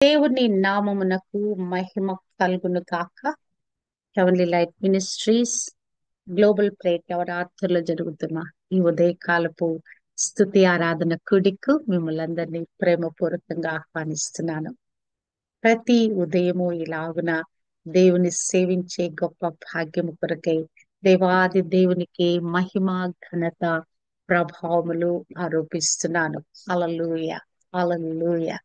దేవుని నామమునకు మహిమ కలుగును గాక. హెవెన్లీ లైట్ మినిస్ట్రీస్ గ్లోబల్ ప్రేట్ నవరాత్రులు జరుగుతున్న ఈ ఉదయకాలపు స్తుతి ఆరాధన కుడికు మిమ్మల్ని అందరినీ ప్రేమపూర్వకంగా ఆహ్వానిస్తున్నాను. ప్రతి ఉదయము ఇలాగున దేవుని సేవించే గొప్ప భాగ్యము కొరకై దేవాది దేవునికి మహిమ, ఘనత, ప్రభావములు ఆరోపిస్తున్నాను. హల్లెలూయా, హల్లెలూయా.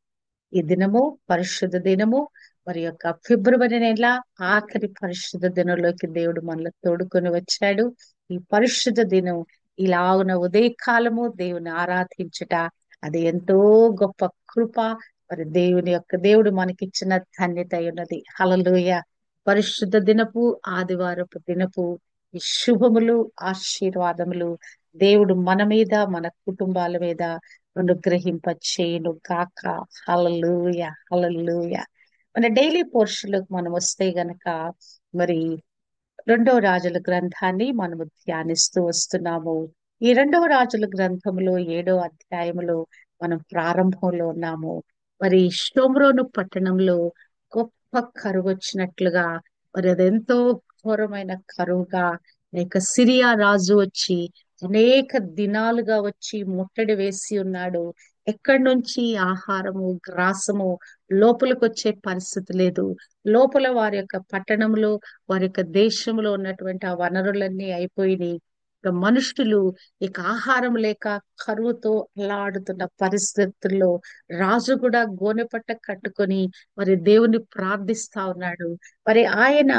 ఈ దినము పరిశుద్ధ దినము. మరి యొక్క ఫిబ్రవరి నెల ఆఖరి పరిశుద్ధ దినంలోకి దేవుడు మనల్ని తోడుకొని వచ్చాడు. ఈ పరిశుద్ధ దినం ఇలాగున ఉదయకాలము దేవుని ఆరాధించుట, అది ఎంతో గొప్ప కృప. మరి దేవుడు మనకిచ్చిన ధన్యత అయి ఉన్నది. హల్లెలూయా. పరిశుద్ధ దినపు ఆదివారపు దినపు ఈ శుభములు, ఆశీర్వాదములు దేవుడు మన మీద, మన కుటుంబాల మీద అనుగ్రహింప చేయను గాక. హల్లెలూయా, హల్లెలూయా. మన డైలీ పోర్షన్ లోకి మనం వస్తే గనక మరి రెండవ రాజుల గ్రంథాన్ని మనము ధ్యానిస్తూ వస్తున్నాము. ఈ రెండవ రాజుల గ్రంథములో 7వ అధ్యాయములో మనం ప్రారంభంలో ఉన్నాము. మరి షోమ్రోను పట్టణంలో గొప్ప కరువు వచ్చినట్లుగా, మరి అదెంతో ఘోరమైన కరువుగా, లేక సిరియా రాజు వచ్చి అనేక దినాలుగా వచ్చి ముట్టడి వేసి ఉన్నాడు. ఎక్కడి నుంచి ఆహారము, గ్రాసము లోపలికి వచ్చే పరిస్థితి లేదు. లోపల వారి యొక్క పట్టణంలో, వారి యొక్క దేశంలో ఉన్నటువంటి ఆ వనరులన్నీ అయిపోయినాయి. ఇక మనుషులు ఇక ఆహారం లేక కరువుతో అల్లాడుతున్న పరిస్థితుల్లో రాజు కూడా గోనెపట్ట కట్టుకొని మరి దేవుని ప్రార్థిస్తా ఉన్నాడు. మరి ఆయన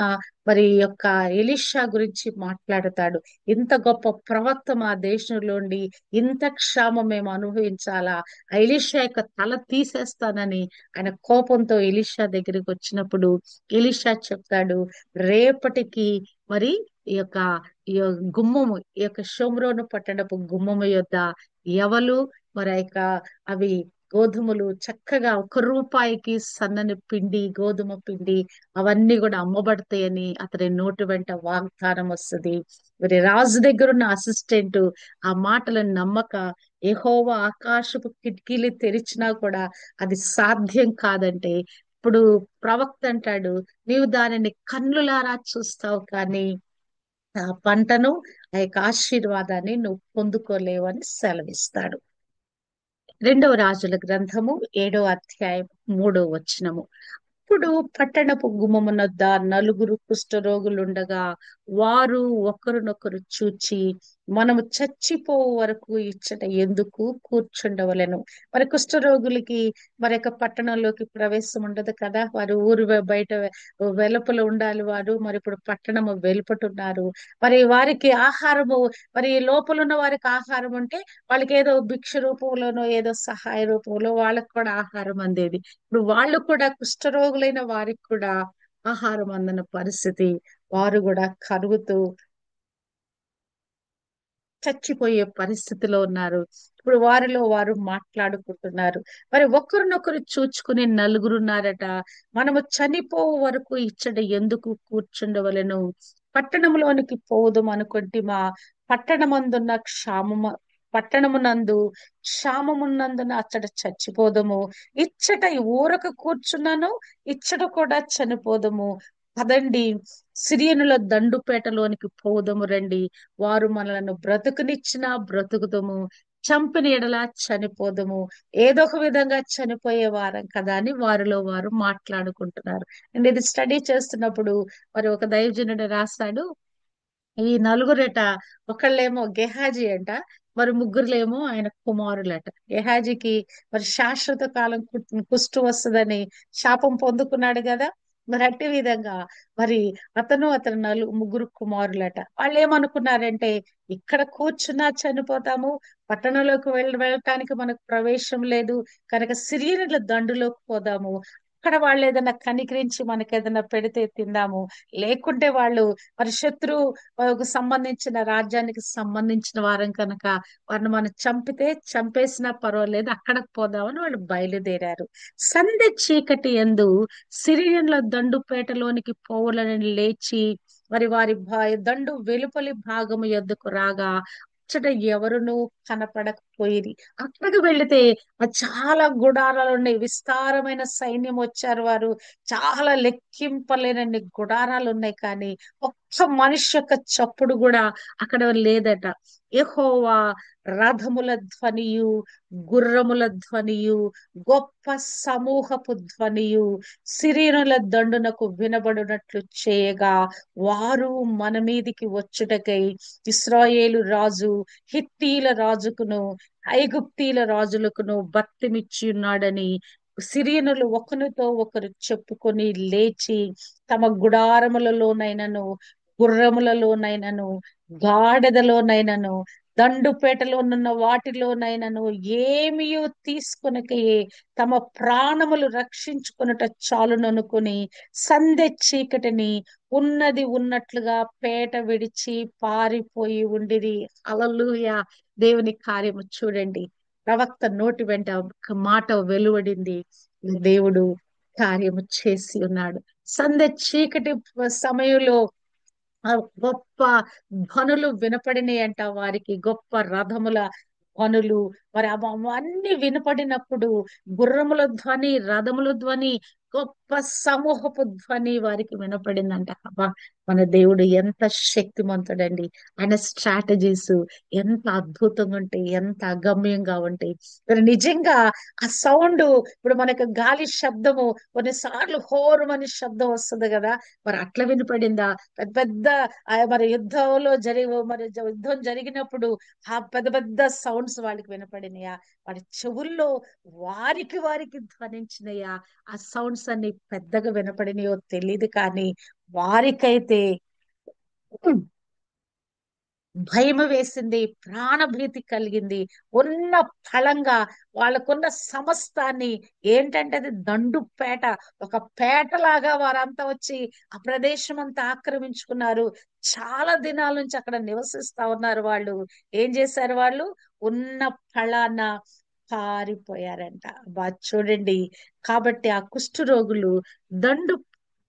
మరి యొక్క ఎలీషా గురించి మాట్లాడతాడు. ఇంత గొప్ప ప్రవక్త మా దేశంలోండి ఇంత క్షామం మేము అనుభవించాలా? ఆ ఎలీషా యొక్క తల తీసేస్తానని ఆయన కోపంతో ఎలీషా దగ్గరికి వచ్చినప్పుడు ఎలీషా చెప్తాడు, రేపటికి మరి ఈ యొక్క గుమ్మము, ఈ యొక్క షోమ్రోను పట్టణపు గుమ్మము యొద్ద ఎవలు మరి ఆ యొక్క అవి గోధుమలు చక్కగా 1 రూపాయికి సన్నని పిండి, గోధుమ పిండి అవన్నీ కూడా అమ్మబడతాయని అతని నోటి వెంట వాగ్దానం వస్తుంది. మరి రాజు దగ్గర ఉన్న అసిస్టెంట్ ఆ మాటలను నమ్మక, యెహోవా ఆకాశపు కిటికీలు తెరిచినా కూడా అది సాధ్యం కాదంటే, ఇప్పుడు ప్రవక్త అంటాడు, నీవు దానిని కన్నులారా చూస్తావు కానీ ఆ పంటను, ఆ యొక్క ఆశీర్వాదాన్ని నువ్వు పొందుకోలేవు అని సెలవిస్తాడు. రెండవ రాజుల గ్రంథము 7వ అధ్యాయం 3వ వచనము. ఇప్పుడు పట్టణపు గుమ్మమునొద్ద 4 కుష్ఠరోగులుండగా వారు ఒకరినొకరు చూచి, మనము చచ్చిపోవు వరకు ఇచ్చట ఎందుకు కూర్చుండవలెను. మరి కుష్ఠరోగులకి మరి యొక్క పట్టణంలోకి ప్రవేశం ఉండదు కదా. వారు ఊరు బయట వెలుపల ఉండాలి. వారు మరి ఇప్పుడు పట్టణము వెలుపటున్నారు. మరి వారికి ఆహారము, మరి లోపల ఉన్న వారికి ఆహారం అంటే వాళ్ళకి ఏదో భిక్ష రూపంలోనో ఏదో సహాయ రూపంలో వాళ్ళకి కూడా ఆహారం అందేది. ఇప్పుడు వాళ్ళు కూడా కుష్ఠరోగులైన వారికి కూడా ఆహారం అందన పరిస్థితి. వారు కూడా కరువుతూ చచ్చిపోయే పరిస్థితిలో ఉన్నారు. ఇప్పుడు వారిలో వారు మాట్లాడుకుంటున్నారు. మరి ఒకరినొకరు చూచుకుని 4 ఉన్నారట. మనము చనిపోవు వరకు ఇచ్చట ఎందుకు కూర్చుండవలెను. పట్టణంలోనికి పోదుము అనుకుంటే మా పట్టణమందున్న క్షామము పట్టణమునందు క్షామమున్నందున అచ్చట చచ్చిపోదము. ఇచ్చట ఈ ఊరకు కూర్చున్నాను, ఇచ్చట కూడా చనిపోదము. పదండి, సిరియనుల దండుపేటలోనికి పోదము రండి. వారు మనలను బ్రతుకునిచ్చినా బ్రతుకుదము, చంపిన ఎడల చనిపోదము. ఏదో ఒక విధంగా చనిపోయే వారం కదా అని వారిలో వారు మాట్లాడుకుంటున్నారు. అండ్ ఇది స్టడీ చేస్తున్నప్పుడు మరి ఒక దైవజనుడు రాస్తాడు, ఈ నలుగురట, ఒకళ్ళేమో గెహాజీ అంట, మరి ముగ్గురులేమో ఆయన కుమారులట. గెహాజీకి మరి శాశ్వత కాలం కుష్టు వస్తుందని శాపం పొందుకున్నాడు కదా. మరి అట్టి విధంగా మరి అతను ముగ్గురు కుమారులట. వాళ్ళు ఏమనుకున్నారంటే, ఇక్కడ కూర్చున్నా చనిపోతాము, పట్టణంలోకి వెళ్ళటానికి మనకు ప్రవేశం లేదు కనుక సిరియనుల దండులోకి పోదాము, అక్కడ వాళ్ళు ఏదైనా కనికరించి మనకి ఏదైనా పెడితే తిందాము, లేకుంటే వాళ్ళు మరి సంబంధించిన రాజ్యానికి సంబంధించిన వారం కనుక వారిని మనం చంపేసినా పర్వాలేదు, అక్కడికి పోదామని వాళ్ళు బయలుదేరారు. సంధ్య చీకటి యందు సిరియన్ల దండుపేటలోనికి పోవాలని లేచి మరి వారి దండు వెలుపలి భాగము యొద్దకు రాగా ముచ్చట ఎవరునూ కనపడకపోయేది. అక్కడికి వెళితే చాలా గుడారాలు ఉన్నాయి, విస్తారమైన సైన్యం వచ్చారు. వారు చాలా లెక్కింపలేనన్ని గుడారాలు ఉన్నాయి, కానీ ఒక్క మనిషి యొక్క చప్పుడు కూడా అక్కడ లేదట. యెహోవా రథముల ధ్వనియు, గుర్రముల ధ్వనియు, గొప్ప సమూహపు ధ్వనియు సిరియనుల దండునకు వినబడినట్లు చేయగా, వారు మన మీదికి వచ్చుటకై ఇశ్రాయేలు రాజు హిత్తీల రాజుకును ఐగుప్తీల రాజులకును బత్తెమిచ్చి ఉన్నాడని సిరియనులు ఒకరితో ఒకరు చెప్పుకొని లేచి తమ గుడారములలోనైనను, గుర్రములలోనైనను, గాడిదలోనైనను, దండుపేటలోనున్న వాటిలోనైనను ఏమియు తీసుకొనకయే తమ ప్రాణములు రక్షించుకొనుట చాలుననుకుని సందె చీకటిని ఉన్నది ఉన్నట్లుగా పేట విడిచి పారిపోయి ఉండిరి. హల్లెలూయా! దేవుని కార్యము చూడండి. ప్రవక్త నోటి వెంట ఒక మాట వెలువడింది. దేవుడు కార్యము చేసి ఉన్నాడు. సందె చీకటి సమయంలో ఆ గొప్ప ధ్వనులు వినపడినాయి అంట వారికి. గొప్ప రథముల ధ్వనులు మరి అవన్నీ వినపడినప్పుడు గుర్రముల ధ్వని, రథముల ధ్వని, గొప్ప సమూహపు ధ్వని వారికి వినపడిందంట. అబ్బా, మన దేవుడు ఎంత శక్తిమంతుడండి! ఆయన స్ట్రాటజీస్ ఎంత అద్భుతంగా ఉంటాయి, ఎంత అగమ్యంగా ఉంటాయి. మరి నిజంగా ఆ సౌండ్, ఇప్పుడు మనకు గాలి శబ్దము కొన్నిసార్లు హోరుమని శబ్దం వస్తుంది కదా, మరి అట్లా వినపడిందా? పెద్ద పెద్ద మరి యుద్ధం జరిగినప్పుడు ఆ పెద్ద పెద్ద సౌండ్స్ వాళ్ళకి వినపడినాయా? వాడి చెవుల్లో వారికి ధ్వనించినయా? ఆ సౌండ్స్ అన్ని పెద్దగా వినపడినాయో తెలియదు, కానీ వారికైతే భయం వేసింది, ప్రాణభీతి కలిగింది. ఉన్న ఫలంగా వాళ్ళకున్న సమస్తాన్ని, ఏంటంటే అది దండుపేట, ఒక పేటలాగా వారంతా వచ్చి ఆ ప్రదేశం అంతా ఆక్రమించుకున్నారు. చాలా దినాల నుంచి అక్కడ నివసిస్తా ఉన్నారు వాళ్ళు. ఏం చేశారు వాళ్ళు? ఉన్న ఫలాన పారిపోయారంట. బా చూడండి. కాబట్టి ఆ కుష్ఠరోగులు దండు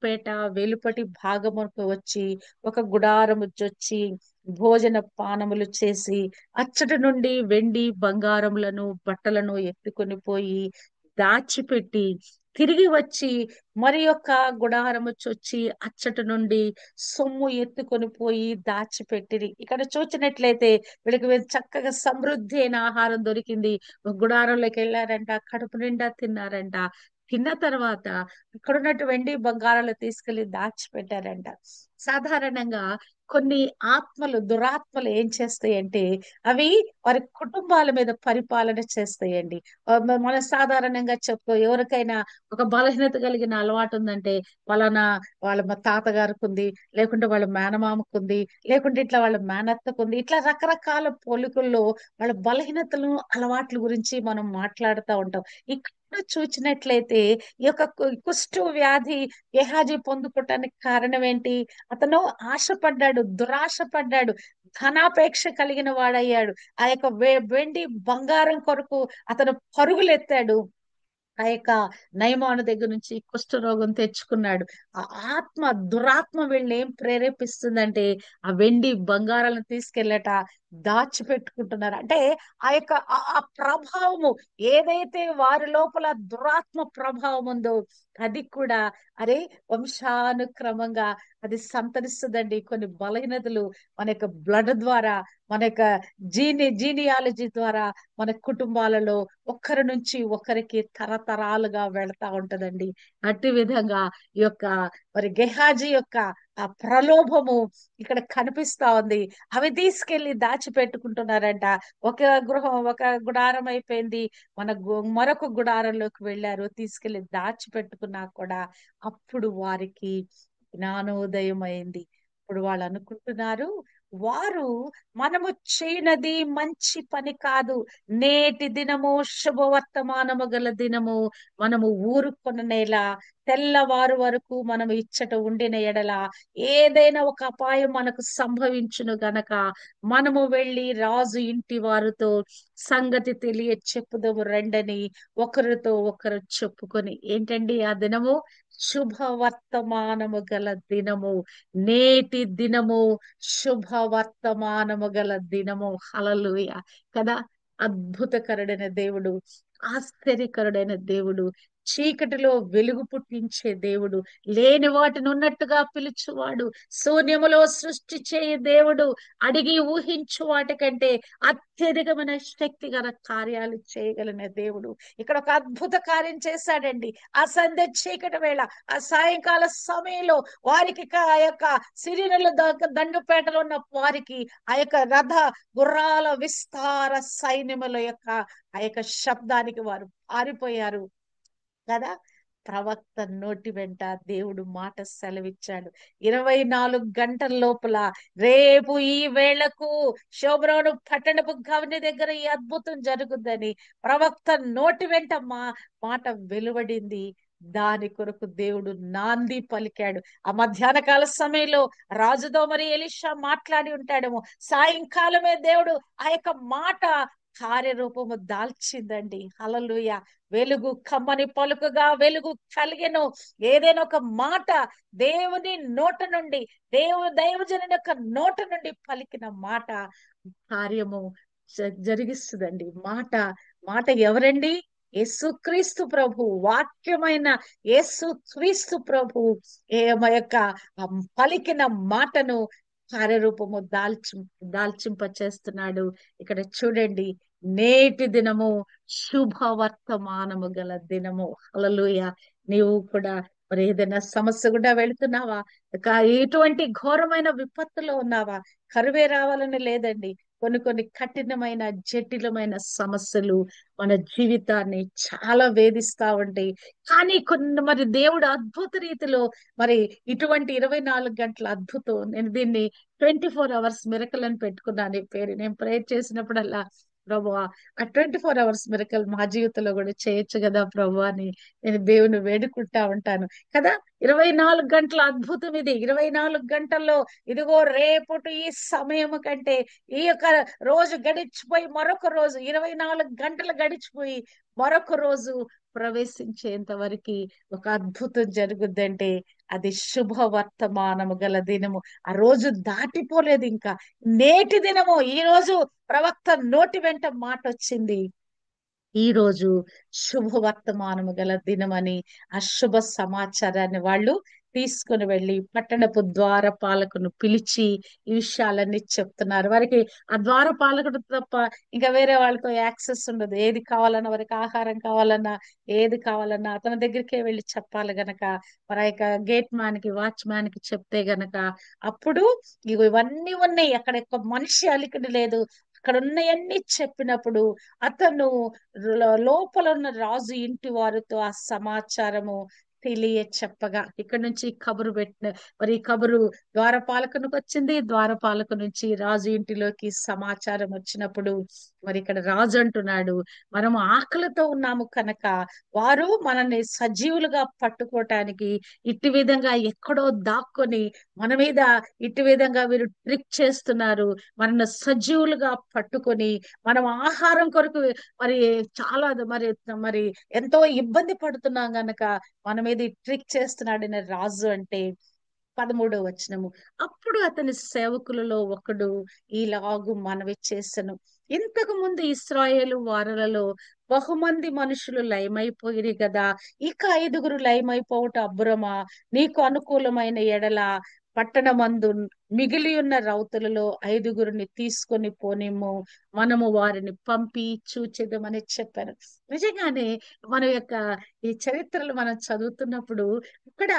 పేట వెలుపటి భాగముకు వచ్చి ఒక గుడారము చొచ్చి భోజన పానములు చేసి అచ్చటి నుండి వెండి బంగారములను బట్టలను ఎత్తుకొని పోయి దాచిపెట్టి తిరిగి వచ్చి మరి యొక్క గుడారము చొచ్చి అచ్చటి నుండి సొమ్ము ఎత్తుకొని పోయి దాచిపెట్టిరి. ఇక్కడ చూసినట్లయితే వీళ్ళకి చక్కగా సమృద్ధి అయిన ఆహారం దొరికింది. ఒక గుడారంలోకి వెళ్ళారంట, కడుపు నిండా తిన్నారంట. తిన్న తర్వాత అక్కడ ఉన్నట్టు వెండి బంగారాలు తీసుకెళ్లి దాచిపెట్టారంట. సాధారణంగా కొన్ని ఆత్మలు, దురాత్మలు ఏం చేస్తాయంటే అవి వారి కుటుంబాల మీద పరిపాలన చేస్తాయండి. మనం సాధారణంగా ఎవరికైనా ఒక బలహీనత కలిగిన అలవాటు ఉందంటే వాళ్ళ మా తాతగారికి ఉంది, లేకుంటే వాళ్ళ మేనమామకు ఉంది, లేకుంటే ఇట్లా వాళ్ళ మేనత్తకు ఉంది. ఇట్లా రకరకాల పోలికల్లో వాళ్ళ బలహీనతలు, అలవాట్ల గురించి మనం మాట్లాడుతూ ఉంటాం. ఇక్కడ చూసినట్లయితే ఈ యొక్క కుష్టు వ్యాధి గెహాజీ పొందుకోవటానికి కారణం ఏంటి? అతను ఆశపడ్డాడు, దురాశపడ్డాడు, ధనాపేక్ష కలిగిన వాడయ్యాడు. ఆ యొక్క వెండి బంగారం కొరకు అతను పరుగులెత్తాడు. ఆ యొక్క నయమాను దగ్గర నుంచి కుష్ఠరోగం తెచ్చుకున్నాడు. ఆ దురాత్మ వీళ్ళని ఏం ప్రేరేపిస్తుందంటే ఆ వెండి బంగారాలను తీసుకెళ్ళట దాచిపెట్టుకుంటున్నారు. అంటే ఆ యొక్క ఆ ప్రభావము, ఏదైతే వారి లోపల దురాత్మ ప్రభావం ఉందో అది కూడా అరే వంశానుక్రమంగా అది సంతరిస్తుందండి. కొన్ని బలహీనతలు మన యొక్క బ్లడ్ ద్వారా, మన యొక్క జీనియాలజీ ద్వారా మన కుటుంబాలలో ఒకరి నుంచి ఒకరికి తరతరాలుగా వెళ్తా ఉంటదండి. అట్టి విధంగా ఈ యొక్క మరి గెహాజీ యొక్క ఆ ప్రలోభము ఇక్కడ కనిపిస్తా ఉంది. అవి తీసుకెళ్లి దాచిపెట్టుకుంటున్నారంట. ఒక ఒక గుడారం అయిపోయింది, మరొక గుడారంలోకి వెళ్ళారు, తీసుకెళ్లి దాచిపెట్టుకున్నా కూడా అప్పుడు వారికి జ్ఞానోదయం అయింది. ఇప్పుడు వాళ్ళు అనుకుంటున్నారు, వారు మనము చేయనది మంచి పని కాదు, నేటి దినము శుభవర్తమానము గల దినము, మనము ఊరుకొననేలా తెల్లవారు వరకు మనం ఇచ్చట ఉండిన ఎడల ఏదైనా ఒక అపాయం మనకు సంభవించును గనక మనము వెళ్ళి రాజు ఇంటి వారితో సంగతి తెలియ చెప్పుదము రండని ఒకరితో ఒకరు చెప్పుకొని, ఏంటండి ఆ దినము? శుభవర్తమానము గల దినము. నేటి దినము శుభవర్తమానము గల దినము. హల్లెలూయా కదా! అద్భుతకరుడైన దేవుడు, ఆశ్చర్యకరుడైన దేవుడు, చీకటిలో వెలుగు పుట్టించే దేవుడు, లేని వాటిని ఉన్నట్టుగా పిలుచువాడు, శూన్యములో సృష్టి చేయు దేవుడు, అడిగి ఊహించు వాటికంటే అత్యధికమైన శక్తి గల కార్యాలు చేయగలిగిన దేవుడు ఇక్కడ ఒక అద్భుత కార్యం చేశాడండి. ఆ సంధ్య చీకటి వేళ, ఆ సాయంకాల సమయంలో వారికి ఆ యొక్క సిరియనుల దండుపేటలో ఉన్న వారికి ఆ యొక్క రథ గుర్రాల విస్తార సైన్యముల యొక్క ఆ యొక్క శబ్దానికి వారు పారిపోయారు కదా. ప్రవక్త నోటి వెంట దేవుడు మాట సెలవిచ్చాడు. 24 గంటల లోపల రేపు ఈ వేళకు శోభరోను పట్టణపు గవని దగ్గర ఈ అద్భుతం జరుగుద్దని ప్రవక్త నోటి వెంట మాట వెలువడింది. దాని కొరకు దేవుడు నాంది పలికాడు. ఆ మధ్యాహ్న కాల సమయంలో రాజుతో మరి ఎలీషా మాట్లాడి ఉంటాడేమో. సాయంకాలమే దేవుడు ఆ యొక్క మాట కార్యరూపము దాల్చిందండి. హల్లెలూయా. వెలుగు కమ్మని పలుకుగా వెలుగు కలిగెను. ఏదైనా ఒక మాట దేవుని నోట నుండి, దైవజనుని యొక్క నోట నుండి పలికిన మాట కార్యము జరిగిస్తుందండి. మాట మాట ఎవరండి? యేసుక్రీస్తు ప్రభు, వాక్యమైన యేసుక్రీస్తు ప్రభు యొక్క పలికిన మాటను కార్యరూపము దాల్చింప చేస్తున్నాడు. ఇక్కడ చూడండి, నేటి దినము శుభవర్తమానము గల దినము. హల్లెలూయా. నీవు కూడా మరి ఏదైనా సమస్య గుండా వెళుతున్నావా? ఎటువంటి ఘోరమైన విపత్తులో ఉన్నావా? కరువే రావాలని లేదండి. కొన్ని కఠినమైన జటిలమైన సమస్యలు మన జీవితాన్ని చాలా వేధిస్తా ఉంటాయి. కానీ మరి దేవుడు అద్భుత రీతిలో మరి ఇటువంటి 24 గంటల అద్భుతం, నేను దీన్ని 24 hours మిరకల్ అని పెట్టుకున్నాను ఈ పేరు. నేను ప్రేయర్ చేసినప్పుడల్లా, ప్రభువా ఆ 24 hours మిరకల్ మా జీవితంలో కూడా చేయొచ్చు కదా ప్రభు అని నేను దేవుని వేడుకుంటా ఉంటాను కదా. 24 గంటల అద్భుతం ఇది. 24 గంటల్లో ఇదిగో రేపటి ఈ సమయము కంటే ఈ యొక్క రోజు గడిచిపోయి మరొక రోజు, 24 గంటలు గడిచిపోయి మరొక రోజు ప్రవేశించేంత వరకు ఒక అద్భుతం జరుగుద్దంటే అది శుభవర్తమానము గల దినము. ఆ రోజు దాటిపోలేదు ఇంకా. నేటి దినము, ఈ రోజు ప్రవక్త నోటి వెంట మాట వచ్చింది. ఈ రోజు శుభవర్తమానము గల దినమని ఆ శుభ సమాచారాన్ని వాళ్ళు తీసుకుని వెళ్ళి పట్టణపు ద్వారపాలకును పిలిచి ఈ విషయాలన్నీ చెప్తున్నారు. వారికి ఆ ద్వారపాలకుడు తప్ప ఇంకా వేరే వాళ్ళతో యాక్సెస్ ఉండదు. ఏది కావాలన్నా, వారికి ఆహారం కావాలన్నా, ఏది కావాలన్నా అతని దగ్గరికే వెళ్ళి చెప్పాలి గనక, మరి ఆ యొక్క గేట్ మ్యాన్ కి, వాచ్మ్యాన్ కి చెప్తే గనక అప్పుడు ఇవన్నీ ఉన్నాయి. అక్కడ ఒక మనిషి అలికిడి లేదు. అక్కడ ఉన్నాయన్నీ చెప్పినప్పుడు అతను లోపల ఉన్న రాజు ఇంటి వారితో ఆ సమాచారము తెలియ చెప్పగా, ఇక్కడ నుంచి కబురు పెట్టిన మరి ఈ కబురు ద్వారపాలకునికి వచ్చింది. ద్వారపాలక నుంచి రాజు ఇంటిలోకి సమాచారం వచ్చినప్పుడు మరి ఇక్కడ రాజు అంటున్నాడు, మనం ఆకలితో ఉన్నాము కనుక వారు మనల్ని సజీవులుగా పట్టుకోవటానికి ఇట్టి విధంగా ఎక్కడో దాక్కొని మన మీద ఇట్టి విధంగా వీరు ట్రిక్ చేస్తున్నారు. మనల్ని సజీవులుగా పట్టుకొని మనం ఆహారం కొరకు మరి చాలా మరి మరి ఎంతో ఇబ్బంది పడుతున్నాం గనక మన మీద ట్రిక్ చేస్తున్నాడని రాజు అంటే 13వ వచనము. అప్పుడు అతని సేవకులలో ఒకడు ఈలాగు మనవి చేసెను, ఇంతకు ముందు ఇశ్రాయేలు వారలలో బహుమంది మనుషులు లయమైపోయిరి కదా, ఇక 5గురు లయమైపోవట అబ్బురమా? నీకు అనుకూలమైన ఎడల పట్టణమందు మిగిలి ఉన్న రౌతులలో 5గురిని తీసుకొని పోనిమ్ము, మనము వారిని పంపి చూచెదమని చెప్పారు. నిజంగానే మన యొక్క ఈ చరిత్రలు మనం చదువుతున్నప్పుడు ఇక్కడ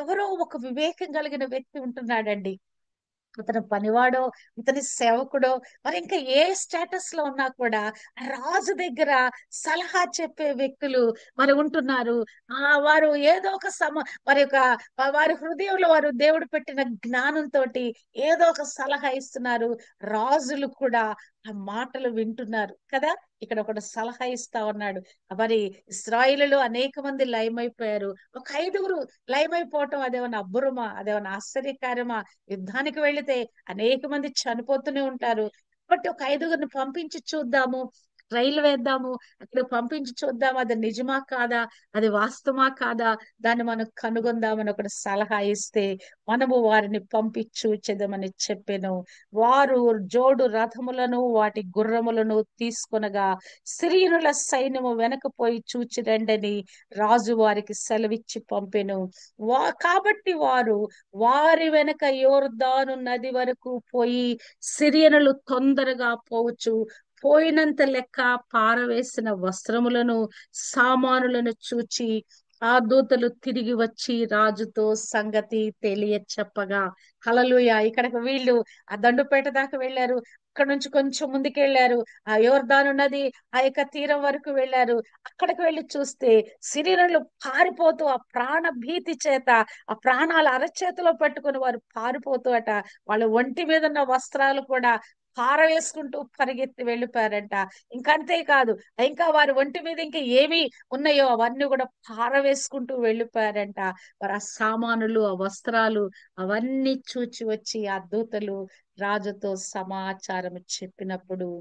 ఎవరో ఒక వివేకం కలిగిన వ్యక్తి ఉంటున్నాడండి. అతను పనివాడో, ఇతని సేవకుడో, మరి ఇంకా ఏ స్టేటస్ లో ఉన్నా కూడా రాజు దగ్గర సలహా చెప్పే వ్యక్తులు మరి ఉంటున్నారు. వారు ఏదో ఒక వారి యొక్క వారి హృదయంలో వారు దేవుడు పెట్టిన జ్ఞానంతో ఏదో ఒక సలహా ఇస్తున్నారు. రాజులు కూడా ఆ మాటలు వింటున్నారు కదా. ఇక్కడ ఒకడు సలహా ఇస్తా ఉన్నాడు. మరి ఇశ్రాయేలులో అనేక మంది లయమైపోయారు, ఒక 5గురు లయమైపోవటం అదేమన్నా అబ్బురమా, అదేమన్నా ఆశ్చర్యకార్యమా? యుద్ధానికి వెళితే అనేక మంది చనిపోతూనే ఉంటారు. కాబట్టి ఒక 5గురిని పంపించి చూద్దాము, ట్రైల్ వేద్దాము, అక్కడ పంపించి చూద్దాము, అది నిజమా కాదా, అది వాస్తవమా కాదా, దాన్ని మనం కనుగొందామని ఒకటి సలహా ఇస్తే మనము వారిని పంపించుచెదమని చెప్పెను. వారు జోడు రథములను వాటి గుర్రములను తీసుకొనగా సిరియనుల సైన్యము వెనకపోయి చూచి రండని రాజు వారికి సెలవిచ్చి పంపెను. కాబట్టి వారు వారి వెనక యోర్దాను నది వరకు పోయి సిరియనులు తొందరగా పోవచ్చు పోయినంత లెక్క పారవేసిన వస్త్రములను సామానులను చూచి ఆ దూతలు తిరిగి వచ్చి రాజుతో సంగతి తెలియ చెప్పగా. హల్లెలూయా. ఇక్కడికి వీళ్ళు ఆ దండుపేట దాకా వెళ్ళారు, అక్కడ నుంచి కొంచెం ముందుకు వెళ్ళారు, ఆ యోర్దాను నది ఆ యొక్క తీరం వరకు వెళ్ళారు. అక్కడికి వెళ్ళి చూస్తే సిరియనులు పారిపోతూ ఆ ప్రాణ భీతి చేత ఆ ప్రాణాలు అరచేతిలో పెట్టుకుని వారు పారిపోతూ అట వాళ్ళ ఒంటి మీద ఉన్న వస్త్రాలు కూడా పారవేసుకుంటూ పరిగెత్తి వెళ్ళిపోయారంట. ఇంకంతే కాదు, ఇంకా వారి ఒంటి మీద ఇంకా ఏమి ఉన్నాయో అవన్నీ కూడా పారవేసుకుంటూ వెళ్ళిపోయారంట. వారు ఆ సామానులు ఆ వస్త్రాలు అవన్నీ చూచి వచ్చి ఆ దూతలు రాజుతో సమాచారం చెప్పినప్పుడు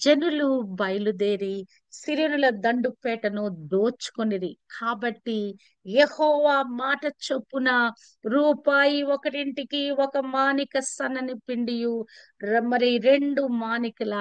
జనులు బయలుదేరి సిరియనుల దండుపేటను దోచుకొనిరి. కాబట్టి యెహోవా మాట చొప్పున రూపాయి ఒకటింటికి ఒక మానిక సన్నని పిండియు మరి 2 మానికల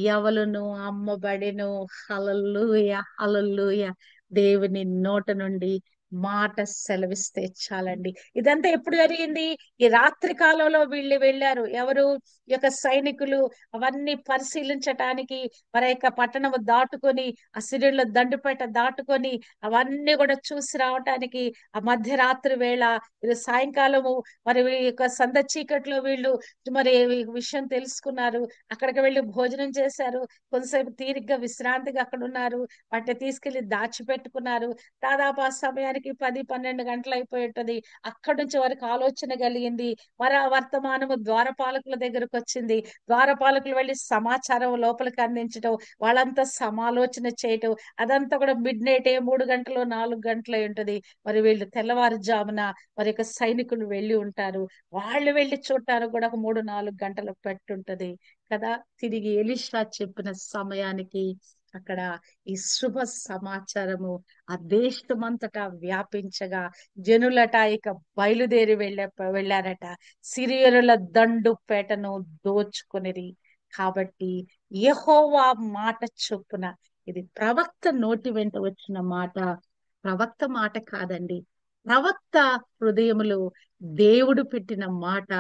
యవలును అమ్మబడెను. హల్లెలూయా, హల్లెలూయా. దేవుని నోట నుండి మాట సెలవిస్తే చాలండి. ఇదంతా ఎప్పుడు జరిగింది? ఈ రాత్రి కాలంలో వీళ్ళు వెళ్ళారు. ఎవరు? ఈ యొక్క సైనికులు అవన్నీ పరిశీలించటానికి మరి యొక్క పట్టణం దాటుకొని అసిరియన్ల దండుపేట దాటుకొని అవన్నీ కూడా చూసి రావటానికి ఆ మధ్యరాత్రి వేళ ఇది సాయంకాలము మరి ఈ యొక్క సంద చీకట్లో వీళ్ళు మరి ఈ విషయం తెలుసుకున్నారు. అక్కడికి వెళ్ళి భోజనం చేశారు, కొంతసేపు తీరిగ్గా విశ్రాంతిగా అక్కడ ఉన్నారు, వాటిని తీసుకెళ్లి దాచిపెట్టుకున్నారు. దాదాపు ఆ సమయానికి 10-12 గంటలు అయిపోయి ఉంటది. అక్కడి నుంచి వారికి ఆలోచన కలిగింది. మరి ఆ వర్తమానము ద్వారపాలకుల దగ్గరకు వచ్చింది. ద్వారపాలకులు వెళ్ళి సమాచారం లోపలికి అందించడం, వాళ్ళంతా సమాలోచన చేయటం, అదంతా కూడా మిడ్ నైట్ 3 గంటలు 4 గంటలు అయి ఉంటది. మరి వీళ్ళు తెల్లవారుజామున మరి యొక్క సైనికులు వెళ్ళి ఉంటారు. వాళ్ళు వెళ్ళి చూడటానికి కూడా ఒక 3-4 గంటలు పెట్టుంటది కదా. తిరిగి ఎలీషా చెప్పిన సమయానికి అక్కడ ఈ శుభ సమాచారము ఆ దేశమంతటా వ్యాపించగా జనులట ఇక బయలుదేరి వెళ్ళారట. సిరియనుల దండు పేటను దోచుకొనిరి. కాబట్టి యెహోవా మాట చొప్పున, ఇది ప్రవక్త నోటి వెంట వచ్చిన మాట, ప్రవక్త మాట కాదండి. ప్రవక్త హృదయములో దేవుడు పెట్టిన మాట,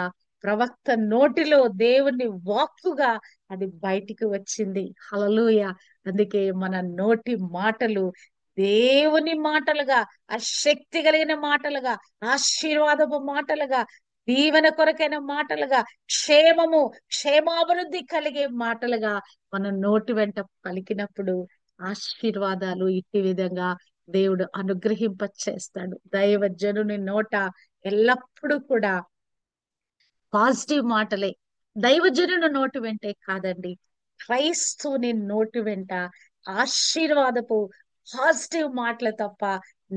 ప్రవక్త నోటిలో దేవుని వాక్కుగా అది బయటికి వచ్చింది. హల్లెలూయా. అందుకే మన నోటి మాటలు దేవుని మాటలుగా, ఆ శక్తి కలిగిన మాటలుగా, ఆశీర్వాదపు మాటలుగా, దీవెన కొరకైన మాటలుగా, క్షేమము క్షేమాభివృద్ధి కలిగే మాటలుగా మన నోటి వెంట పలికినప్పుడు ఆశీర్వాదాలు ఇట్టి విధంగా దేవుడు అనుగ్రహింప చేస్తాడు. దైవజనుని నోట ఎల్లప్పుడూ కూడా పాజిటివ్ మాటలే. దైవజనుని నోటి వెంటే కాదండి, క్రైస్తవుని నోటి వెంట ఆశీర్వాదపు పాజిటివ్ మాటలు తప్ప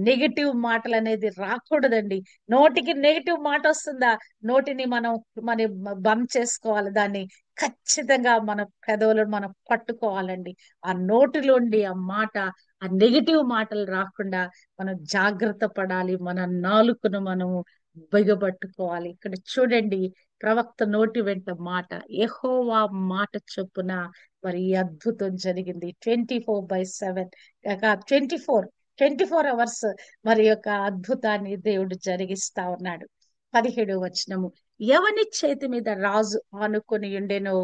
నెగిటివ్ మాటలు అనేది రాకూడదండి. నోటికి నెగిటివ్ మాట వస్తుందా, నోటిని మనం మన బంద్ చేసుకోవాలి. దాన్ని ఖచ్చితంగా మన పెదవులను మనం పట్టుకోవాలండి. ఆ నోటిలోండి ఆ మాట, ఆ నెగిటివ్ మాటలు రాకుండా మనం జాగ్రత్త పడాలి. మన నాలుకను మనము బిగబట్టుకోవాలి. ఇక్కడ చూడండి, ప్రవక్త నోటి వెంట మాట, యెహోవా మాట చొప్పున మరి ఈ అద్భుతం జరిగింది. 24/7 24 అవర్స్ మరి యొక్క అద్భుతాన్ని దేవుడు జరిగిస్తా ఉన్నాడు. 17వ వచనము, ఎవని చేతి మీద రాజు ఆనుకొని ఉండెనో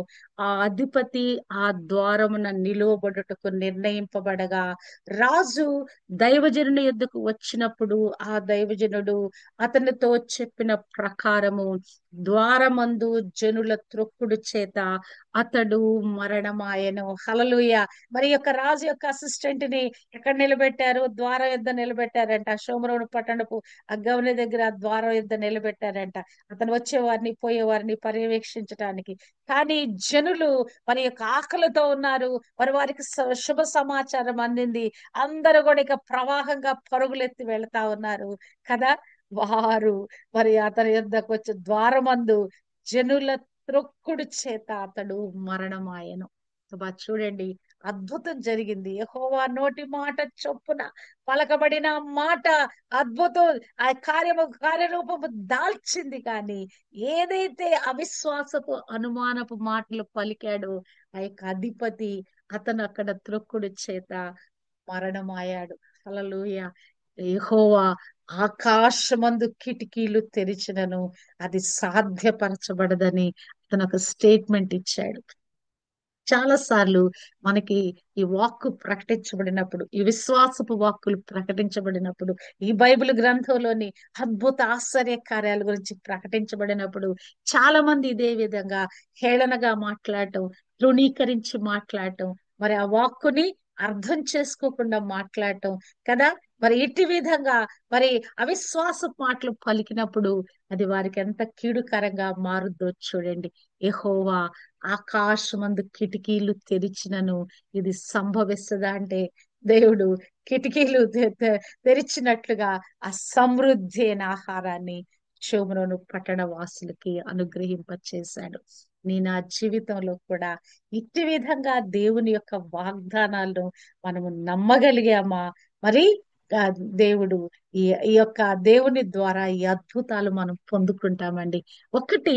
ఆ అధిపతి ఆ ద్వారమున నిలువబడుటకు నిర్ణయింపబడగా రాజు దైవజనుని యొద్దకు వచ్చినప్పుడు ఆ దైవజనుడు అతనితో చెప్పిన ప్రకారము ద్వారమందు జనుల త్రొక్కుడు చేత అతడు మరణమాయెను. హల్లెలూయా. మరి యొక్క రాజు యొక్క అసిస్టెంట్ ని ఎక్కడ నిలబెట్టారు? ద్వారం యొద్ద నిలబెట్టారంట. షోమ్రోను పట్టణపు ఆ గవని దగ్గర ఆ ద్వారం యొద్ద నిలబెట్టారంట. అతను వచ్చే వచ్చేవారిని పోయేవారిని పర్యవేక్షించడానికి. కానీ జనులు మరి యొక్క ఆకలితో ఉన్నారు, మరి వారికి శుభ సమాచారం అందింది. అందరూ కూడా ఇక ప్రవాహంగా పరుగులెత్తి వెళ్తా ఉన్నారు కదా. వారు మరి అతని యొద్దకు వచ్చి ద్వారమందు జనుల త్రొక్కుడు చేత అతడు మరణమాయెను. అబ్బా చూడండి, అద్భుతం జరిగింది. యెహోవా నోటి మాట చొప్పున పలకబడిన మాట అద్భుతం, ఆ కార్యరూపము దాల్చింది. కానీ ఏదైతే అవిశ్వాసపు అనుమానపు మాటలు పలికాడో ఆ యొక్క అధిపతి, అతను అక్కడ త్రొక్కుడు చేత మరణమయ్యాడు. హల్లెలూయా. యెహోవా ఆకాశమందు కిటికీలు తెరిచినను అది సాధ్యపరచబడదని అతను ఒక స్టేట్మెంట్ ఇచ్చాడు. చాలా సార్లు మనకి ఈ వాక్కు ప్రకటించబడినప్పుడు, ఈ విశ్వాసపు వాక్కులు ప్రకటించబడినప్పుడు, ఈ బైబిల్ గ్రంథంలోని అద్భుత ఆశ్చర్య కార్యాల గురించి ప్రకటించబడినప్పుడు చాలా మంది ఇదే విధంగా హేళనగా మాట్లాడటం, తృణీకరించి మాట్లాడటం, మరి ఆ వాక్కుని అర్థం చేసుకోకుండా మాట్లాడటం కదా. మరి ఇట్టి విధంగా మరి అవిశ్వాస మాటలు పలికినప్పుడు అది వారికి ఎంత కీడుకరంగా మారుద్దో చూడండి. యెహోవా ఆకాశమందు కిటికీలు తెరిచినను ఇది సంభవిస్తుందా అంటే, దేవుడు కిటికీలు తెరిచినట్లుగా ఆ సమృద్ధి అయిన ఆహారాన్ని షోమ్రోను పట్టణ వాసులకి అనుగ్రహింపచేశాడు. నీ నా జీవితంలో కూడా ఇట్టి విధంగా దేవుని యొక్క వాగ్దానాలను మనము నమ్మగలిగామా? మరి ఆ దేవుడు ఈ ఈ యొక్క దేవుని ద్వారా ఈ అద్భుతాలు మనం పొందుకుంటామండి. ఒకటి,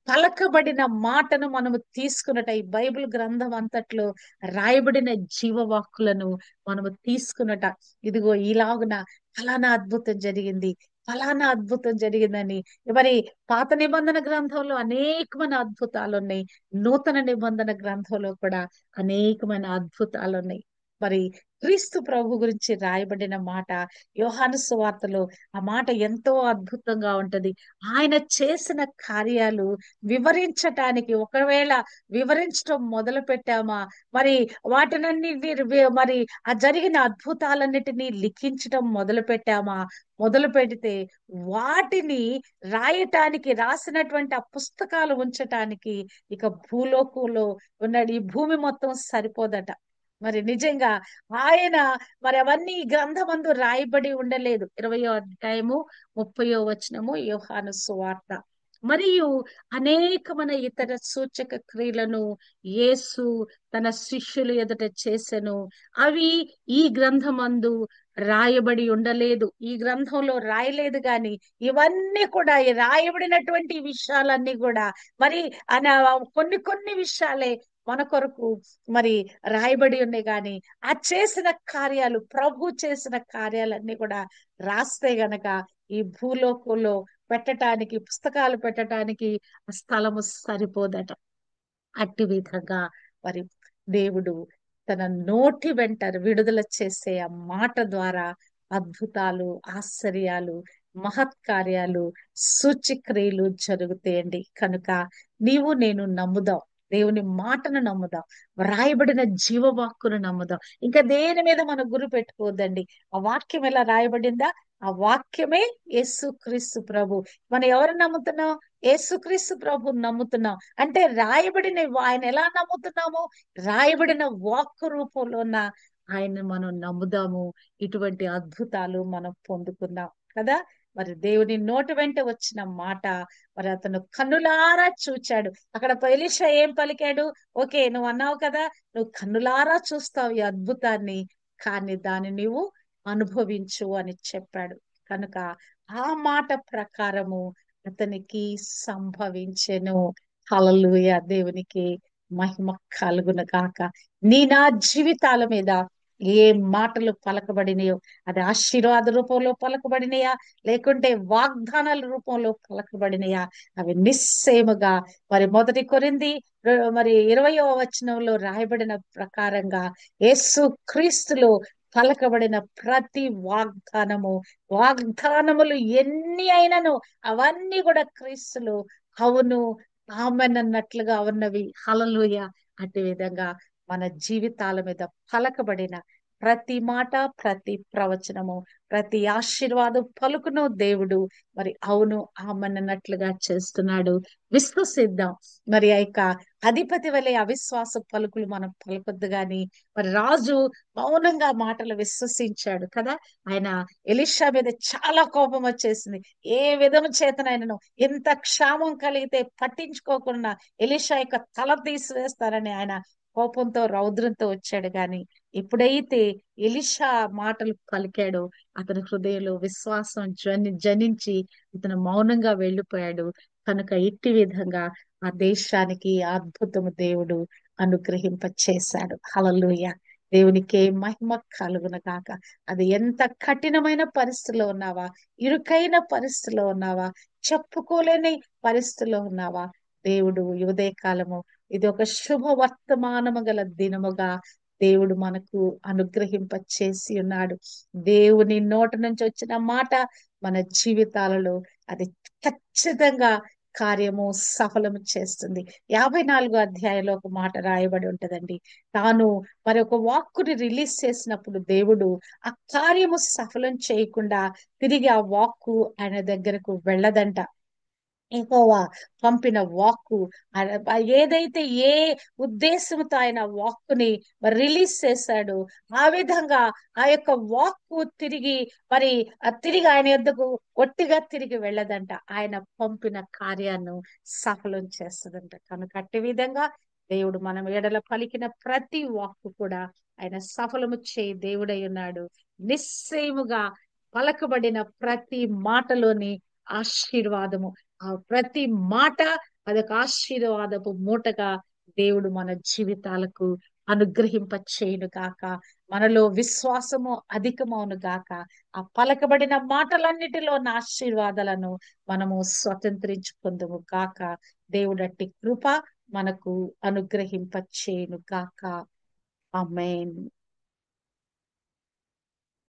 పలకబడిన మాటను మనము తీసుకున్నట, ఈ బైబిల్ గ్రంథం అంతట్లో రాయబడిన జీవవాక్కులను మనము తీసుకున్నట, ఇదిగో ఇలాగున ఫలానా అద్భుతం జరిగింది, ఫలానా అద్భుతం జరిగిందని. మరి పాత నిబంధన గ్రంథంలో అనేకమైన అద్భుతాలు ఉన్నాయి, నూతన నిబంధన గ్రంథంలో కూడా అనేకమైన అద్భుతాలు ఉన్నాయి. మరి క్రీస్తు ప్రభు గురించి రాయబడిన మాట యోహాను సువార్తలో ఆ మాట ఎంతో అద్భుతంగా ఉంటది. ఆయన చేసిన కార్యాలు వివరించటానికి, ఒకవేళ వివరించడం మొదలు పెట్టామా, మరి మరి ఆ జరిగిన అద్భుతాలన్నిటినీ లిఖించడం మొదలు పెట్టామా, మొదలు పెడితే వాటిని రాయటానికి, రాసినటువంటి ఆ పుస్తకాలు ఉంచటానికి ఇక భూలోకంలో ఉన్నాడు, ఈ భూమి మొత్తం సరిపోదట. మరి నిజంగా ఆయన మరి అవన్నీ ఈ గ్రంథమందు రాయబడి ఉండలేదు. 20వ అధ్యాయము 30వ వచనము యోహాను సువార్త. మరియు అనేకమైన ఇతర సూచక క్రియలను యేసు తన శిష్యులు ఎదుట చేసెను. అవి ఈ గ్రంథమందు రాయబడి ఉండలేదు, ఈ గ్రంథంలో రాయలేదు. గాని ఇవన్నీ కూడా, ఈ రాయబడినటువంటి విషయాలన్నీ కూడా మరి కొన్ని కొన్ని విషయాలే మన కొరకు మరి రాయబడి ఉన్నాయి. కానీ ఆ చేసిన కార్యాలు, ప్రభు చేసిన కార్యాలన్నీ కూడా రాస్తే గనక ఈ భూలోకంలో పెట్టటానికి, పుస్తకాలు పెట్టటానికి ఆ స్థలము సరిపోదట. అట్టి విధంగా మరి దేవుడు తన నోటి వెంట విడుదల చేసే ఆ మాట ద్వారా అద్భుతాలు, ఆశ్చర్యాలు, మహత్కార్యాలు, సూచక్రియలు జరుగుతాయండి. కనుక నీవు నేను నమ్ముదాం, దేవుని మాటను నమ్ముదాం, రాయబడిన జీవవాక్కును నమ్ముదాం. ఇంకా దేని మీద మనం గురి పెట్టుకోవద్దండి. ఆ వాక్యం ఎలా రాయబడిందా, ఆ వాక్యమే యేసుక్రీస్తు ప్రభు. మనం ఎవరు నమ్ముతున్నాం? యేసుక్రీస్తు ప్రభు నమ్ముతున్నాం. అంటే రాయబడిన ఆయన ఎలా నమ్ముతున్నాము? రాయబడిన వాక్కు రూపంలో ఉన్న ఆయన మనం నమ్ముదాము. ఇటువంటి అద్భుతాలు మనం పొందుకున్నాం కదా. మరి దేవుని నోటి వెంట వచ్చిన మాట మరి అతను కన్నులారా చూచాడు. అక్కడ ఎలీషా ఏం పలికాడు? ఓకే, నువ్వు అన్నావు కదా, నువ్వు కన్నులారా చూస్తావు ఈ అద్భుతాన్ని, కానీ దాన్ని నీవు అనుభవించు అని చెప్పాడు. కనుక ఆ మాట ప్రకారము అతనికి సంభవించెను. హల్లెలూయా. దేవునికి మహిమ కలుగును గాక. నీ నా జీవితాల మీద ఏ మాటలు పలకబడినాయో, అది ఆశీర్వాద రూపంలో పలకబడినయా, లేకుంటే వాగ్దానాల రూపంలో పలకబడినయా, అవి నిశ్చయముగా మరి 1 కొరింథీ మరి 20వ వచనంలో రాయబడిన ప్రకారంగా యేసు క్రీస్తులో పలకబడిన ప్రతి వాగ్దానములు ఎన్ని అయినను అవన్నీ కూడా క్రీస్తులు అవును, ఆమెనన్నట్లుగా ఉన్నవి. హల్లెలూయా. అట్టి విధంగా మన జీవితాల మీద పలకబడిన ప్రతి మాట, ప్రతి ప్రవచనము, ప్రతి ఆశీర్వాదం పలుకును దేవుడు మరి అవును ఆమన్నట్లుగా చేస్తున్నాడు. విశ్వసిద్దాం. మరి ఆ యొక్క అధిపతి వలె అవిశ్వాస పలుకులు మనం పలకొద్దు గాని మరి రాజు మౌనంగా మాటలు విశ్వసించాడు కదా. ఆయన ఎలీషా మీద చాలా కోపం వచ్చేసింది. ఏ విధము చేతనైనను ఎంత క్షామం కలిగితే పట్టించుకోకుండా ఎలీషా యొక్క తల తీసివేస్తారని ఆయన కోపంతో రౌద్రంతో వచ్చాడు. గాని ఎప్పుడైతే ఎలీషా మాటలు పలికాడో అతని హృదయంలో విశ్వాసం జనించి ఇతను మౌనంగా వెళ్ళిపోయాడు. కనుక ఇట్టి విధంగా ఆ దేశానికి అద్భుతము దేవుడు అనుగ్రహింప చేశాడు. హల్లెలూయా. దేవునికే మహిమ కలుగును గాక. అది ఎంత కఠినమైన పరిస్థితిలో ఉన్నావా, ఇరుకైన పరిస్థితిలో ఉన్నావా, చెప్పుకోలేని పరిస్థితిలో ఉన్నావా, దేవుడు ఈ ఉదయ కాలము ఇది ఒక శుభ వర్తమానము గల దినముగా దేవుడు మనకు అనుగ్రహింప చేసి ఉన్నాడు. దేవుని నోట నుంచి వచ్చిన మాట మన జీవితాలలో అది ఖచ్చితంగా కార్యము సఫలము చేస్తుంది. 54 అధ్యాయంలో ఒక మాట రాయబడి ఉంటదండి. తాను మరి ఒక వాక్కుని రిలీజ్ చేసినప్పుడు దేవుడు ఆ కార్యము సఫలం చేయకుండా తిరిగి ఆ వాక్కు ఆయన దగ్గరకు వెళ్ళదంట. యెహోవా పంపిన వాక్కు ఏదైతే ఏ ఉద్దేశంతో ఆయన వాక్కుని మరి రిలీజ్ చేశాడో ఆ విధంగా ఆ యొక్క వాక్కు తిరిగి ఆయన యొద్దకు ఒట్టిగా తిరిగి వెళ్ళదంట. ఆయన పంపిన కార్యాన్ని సఫలం చేస్తుందంట. కనుక అట్టి విధంగా దేవుడు మనం ఎడల పలికిన ప్రతి వాక్కు కూడా ఆయన సఫలము చేయి దేవుడై ఉన్నాడు. నిశ్చయముగా పలకబడిన ప్రతి మాటలోని ఆశీర్వాదము, ఆ ప్రతి మాట అదొక ఆశీర్వాదపు మూటగా దేవుడు మన జీవితాలకు అనుగ్రహింప చేయును గాక. మనలో విశ్వాసము అధికమవును గాక. ఆ పలకబడిన మాటలన్నిటిలో ఉన్న ఆశీర్వాదాలను మనము స్వతంత్రించుకుందుము గాక. దేవుడట్టి కృప మనకు అనుగ్రహింప చేయును గాక. ఆమేన్.